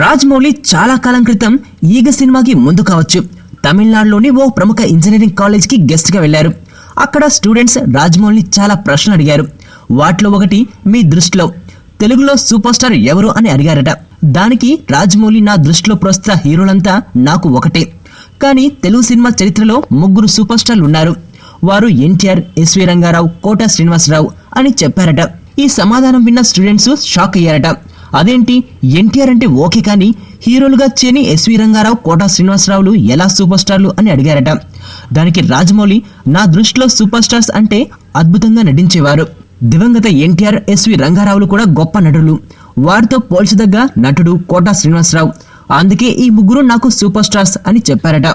రాజమౌళి చాలా కాలం క్రితం ఈగ సినిమాకి ముందు కావచ్చు తమిళనాడులోని ఓ ప్రముఖ ఇంజనీరింగ్ కాలేజ్కి గెస్ట్గా వెళ్లారు. అక్కడ స్టూడెంట్స్ రాజమౌళిని చాలా ప్రశ్నలు అడిగారు. వాటిలో ఒకటి, మీ దృష్టిలో తెలుగులో సూపర్ స్టార్ ఎవరు అని అడిగారట. దానికి రాజమౌళి, నా దృష్టిలో ప్రస్తుత హీరోలంతా నాకు ఒకటే, కానీ తెలుగు సినిమా చరిత్రలో ముగ్గురు సూపర్ స్టార్లు ఉన్నారు. వారు ఎన్టీఆర్, ఎస్వి రంగారావు, కోట శ్రీనివాసరావు అని చెప్పారట. ఈ సమాధానం విన్న స్టూడెంట్స్ షాక్ అయ్యారట. అదేంటి, ఎన్టీఆర్ అంటే ఓకే, కానీ హీరోలుగా చేయని ఎస్వి రంగారావు, కోట శ్రీనివాసరావులు ఎలా సూపర్ స్టార్లు అని అడిగారట. దానికి రాజమౌళి, నా దృష్టిలో సూపర్ స్టార్స్ అంటే అద్భుతంగా నటించేవారు. దివంగత ఎన్టీఆర్, ఎస్వి రంగారావులు కూడా గొప్ప నటులు. వారితో పోల్చదగ్గ నటుడు కోట శ్రీనివాసరావు. అందుకే ఈ ముగ్గురు నాకు సూపర్ స్టార్స్ అని చెప్పారట.